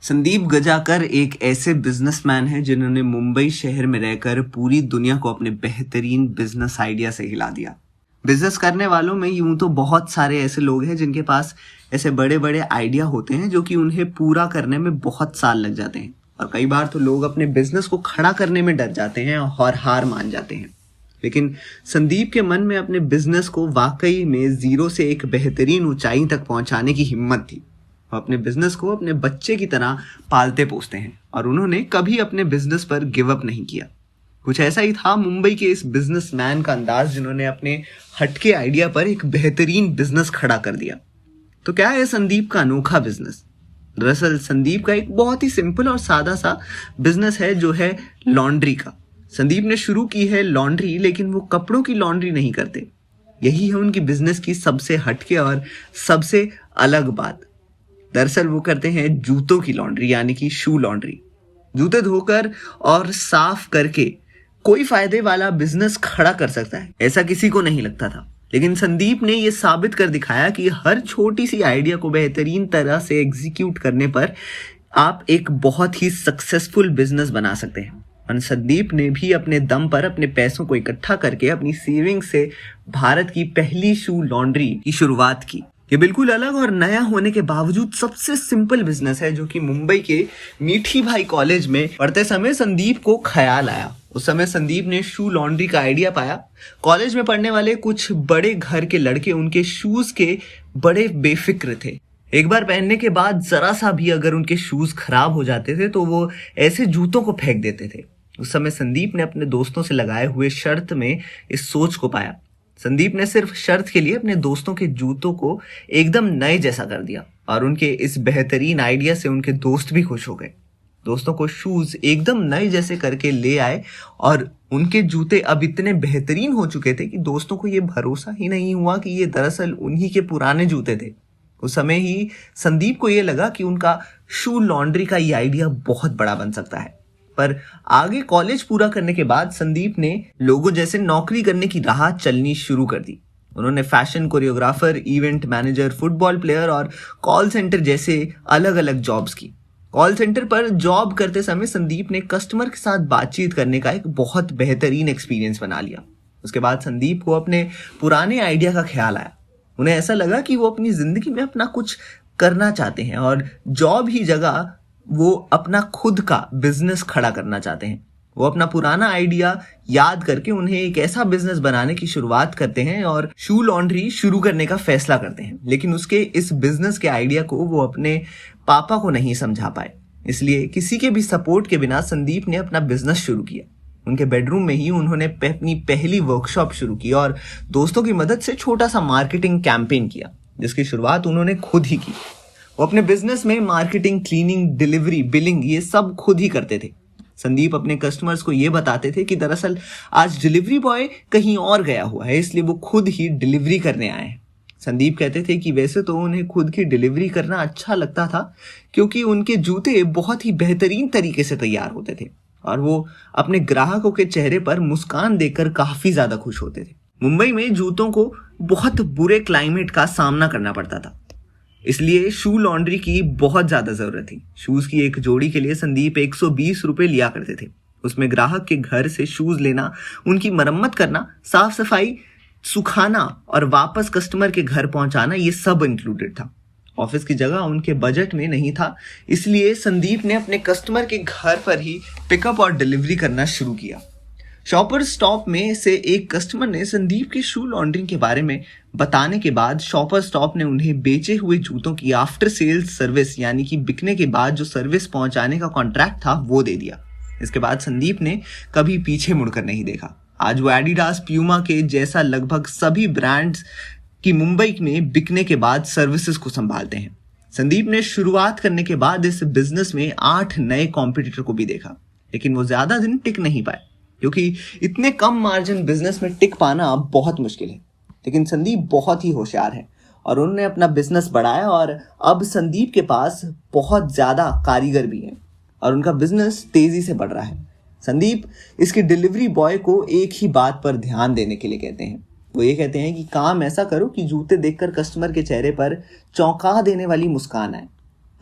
संदीप गजाकर एक ऐसे बिजनेसमैन हैं जिन्होंने मुंबई शहर में रहकर पूरी दुनिया को अपने बेहतरीन बिजनेस आइडिया से हिला दिया। बिजनेस करने वालों में यूं तो बहुत सारे ऐसे लोग हैं जिनके पास ऐसे बड़े बड़े आइडिया होते हैं जो कि उन्हें पूरा करने में बहुत साल लग जाते हैं, और कई बार तो लोग अपने बिजनेस को खड़ा करने में डर जाते हैं और हार मान जाते हैं। लेकिन संदीप के मन में अपने बिजनेस को वाकई में जीरो से एक बेहतरीन ऊंचाई तक पहुंचाने की हिम्मत थी। वो अपने बिजनेस को अपने बच्चे की तरह पालते पोसते हैं और उन्होंने कभी अपने बिजनेस पर गिव अप नहीं किया। कुछ ऐसा ही था मुंबई के इस बिजनेसमैन का अंदाज, जिन्होंने अपने हटके आइडिया पर एक बेहतरीन बिजनेस खड़ा कर दिया। तो क्या है संदीप का अनोखा बिजनेस? दरअसल संदीप का एक बहुत ही सिंपल और सादा सा बिजनेस है जो है लॉन्ड्री का। संदीप ने शुरू की है लॉन्ड्री, लेकिन वो कपड़ों की लॉन्ड्री नहीं करते। यही है उनकी बिजनेस की सबसे हटके और सबसे अलग बात। दरअसल वो करते हैं जूतों की लॉन्ड्री, यानी कि शू लॉन्ड्री। जूते धोकर और साफ करके कोई फायदे वाला बिजनेस खड़ा कर सकता है, ऐसा किसी को नहीं लगता था। लेकिन संदीप ने यह साबित कर दिखाया कि हर छोटी सी आइडिया को बेहतरीन तरह से एग्जीक्यूट करने पर आप एक बहुत ही सक्सेसफुल बिजनेस बना सकते हैं। और संदीप ने भी अपने दम पर अपने पैसों को इकट्ठा करके अपनी सेविंग से भारत की पहली शू लॉन्ड्री की शुरुआत की। ये बिल्कुल अलग और नया होने के बावजूद सबसे सिंपल बिजनेस है जो कि मुंबई के मीठी भाई कॉलेज में पढ़ते समय संदीप को ख्याल आया। उस समय संदीप ने शू लॉन्ड्री का आइडिया पाया। कॉलेज में पढ़ने वाले कुछ बड़े घर के लड़के उनके शूज के बड़े बेफिक्र थे। एक बार पहनने के बाद जरा सा भी अगर उनके शूज खराब हो जाते थे तो वो ऐसे जूतों को फेंक देते थे। उस समय संदीप ने अपने दोस्तों से लगाए हुए शर्त में इस सोच को पाया। संदीप ने सिर्फ शर्त के लिए अपने दोस्तों के जूतों को एकदम नए जैसा कर दिया, और उनके इस बेहतरीन आइडिया से उनके दोस्त भी खुश हो गए। दोस्तों को शूज एकदम नए जैसे करके ले आए और उनके जूते अब इतने बेहतरीन हो चुके थे कि दोस्तों को ये भरोसा ही नहीं हुआ कि ये दरअसल उन्हीं के पुराने जूते थे। उस समय ही संदीप को ये लगा कि उनका शू लॉन्ड्री का ये आइडिया बहुत बड़ा बन सकता है। पर आगे कॉलेज पूरा करने के बाद संदीप ने लोगों जैसे नौकरी करने की राह चलनी शुरू कर दी। उन्होंने fashion choreographer, event manager, football player और कॉल सेंटर जैसे अलग अलग जॉब्स की। कॉल सेंटर पर जॉब करते समय संदीप ने कस्टमर के साथ बातचीत करने का एक बहुत बेहतरीन एक्सपीरियंस बना लिया। उसके बाद संदीप को अपने पुराने आइडिया का ख्याल आया। उन्हें ऐसा लगा कि वो अपनी जिंदगी में अपना कुछ करना चाहते हैं और जॉब ही जगह वो अपना खुद का बिजनेस खड़ा करना चाहते हैं। वो अपना पुराना आइडिया याद करके उन्हें एक ऐसा बिजनेस बनाने की शुरुआत करते हैं और शू लॉन्ड्री शुरू करने का फैसला करते हैं। लेकिन उसके इस बिजनेस के आइडिया को वो अपने पापा को नहीं समझा पाए, इसलिए किसी के भी सपोर्ट के बिना संदीप ने अपना बिजनेस शुरू किया। उनके बेडरूम में ही उन्होंने अपनी पहली वर्कशॉप शुरू की और दोस्तों की मदद से छोटा सा मार्केटिंग कैंपेन किया, जिसकी शुरुआत उन्होंने खुद ही की। वो अपने बिजनेस में मार्केटिंग, क्लीनिंग, डिलीवरी, बिलिंग ये सब खुद ही करते थे। संदीप अपने कस्टमर्स को ये बताते थे कि दरअसल आज डिलीवरी बॉय कहीं और गया हुआ है, इसलिए वो खुद ही डिलीवरी करने आए हैं। संदीप कहते थे कि वैसे तो उन्हें खुद की डिलीवरी करना अच्छा लगता था, क्योंकि उनके जूते बहुत ही बेहतरीन तरीके से तैयार होते थे और वो अपने ग्राहकों के चेहरे पर मुस्कान देखकर काफी ज्यादा खुश होते थे। मुंबई में जूतों को बहुत बुरे क्लाइमेट का सामना करना पड़ता था, इसलिए शू लॉन्ड्री की बहुत ज्यादा जरूरत थी। शूज की एक जोड़ी के लिए संदीप 120 रुपए लिया करते थे। उसमें ग्राहक के घर से शूज लेना, उनकी मरम्मत करना, साफ सफाई, सुखाना और वापस कस्टमर के घर पहुंचाना, ये सब इंक्लूडेड था। ऑफिस की जगह उनके बजट में नहीं था, इसलिए संदीप ने अपने कस्टमर के घर पर ही पिकअप और डिलीवरी करना शुरू किया। शॉपर स्टॉप में से एक कस्टमर ने संदीप के शू लॉन्ड्री के बारे में बताने के बाद शॉपर स्टॉप ने उन्हें बेचे हुए जूतों की आफ्टर सेल्स सर्विस, यानी कि बिकने के बाद जो सर्विस पहुंचाने का कॉन्ट्रैक्ट था, वो दे दिया। इसके बाद संदीप ने कभी पीछे मुड़कर नहीं देखा। आज वो एडिडास, प्यूमा के जैसा लगभग सभी ब्रांड्स की मुंबई में बिकने के बाद सर्विसेज को संभालते हैं। संदीप ने शुरुआत करने के बाद इस बिजनेस में 8 नए कॉम्पिटिटर को भी देखा, लेकिन वो ज्यादा दिन टिक नहीं पाए, क्योंकि इतने कम मार्जिन बिजनेस में टिक पाना बहुत मुश्किल है। लेकिन संदीप बहुत ही होशियार है और उन्होंने अपना बिजनेस बढ़ाया और अब संदीप के पास बहुत ज्यादा कारीगर भी हैं और उनका बिजनेस तेजी से बढ़ रहा है। संदीप इसके डिलीवरी बॉय को एक ही बात पर ध्यान देने के लिए कहते हैं। वो ये कहते हैं कि काम ऐसा करो कि जूते देखकर कस्टमर के चेहरे पर चौंका देने वाली मुस्कान आए।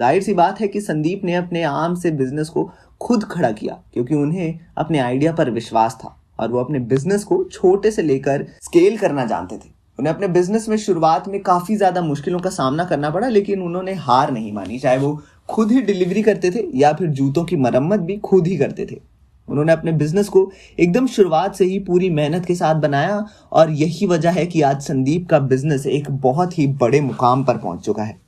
जाहिर सी बात है कि संदीप ने अपने आम से बिजनेस को खुद खड़ा किया क्योंकि उन्हें अपने आइडिया पर विश्वास था और वो अपने बिजनेस को छोटे से लेकर स्केल करना जानते थे। उन्हें अपने बिजनेस में शुरुआत में काफी ज्यादा मुश्किलों का सामना करना पड़ा, लेकिन उन्होंने हार नहीं मानी। चाहे वो खुद ही डिलीवरी करते थे या फिर जूतों की मरम्मत भी खुद ही करते थे। उन्होंने अपने बिजनेस को एकदम शुरुआत से ही पूरी मेहनत के साथ बनाया और यही वजह है कि आज संदीप का बिजनेस एक बहुत ही बड़े मुकाम पर पहुंच चुका है।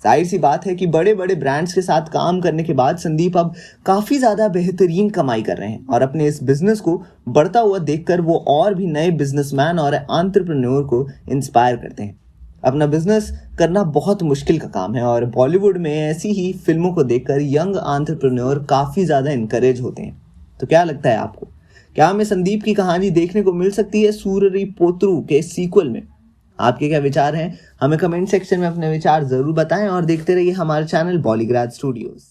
जाहिर सी बात है कि बड़े बड़े ब्रांड्स के साथ काम करने के बाद संदीप अब काफ़ी ज़्यादा बेहतरीन कमाई कर रहे हैं और अपने इस बिजनेस को बढ़ता हुआ देखकर वो और भी नए बिजनेसमैन और एंटरप्रेन्योर को इंस्पायर करते हैं। अपना बिजनेस करना बहुत मुश्किल का काम है और बॉलीवुड में ऐसी ही फिल्मों को देखकर यंग एंटरप्रेन्योर काफ़ी ज़्यादा इनकरेज होते हैं। तो क्या लगता है आपको, क्या हमें संदीप की कहानी देखने को मिल सकती है सूररी पोत्रु के सीक्वल में? आपके क्या विचार हैं? हमें कमेंट सेक्शन में अपने विचार जरूर बताएं और देखते रहिए हमारे चैनल बॉलीग्राज स्टूडियोज।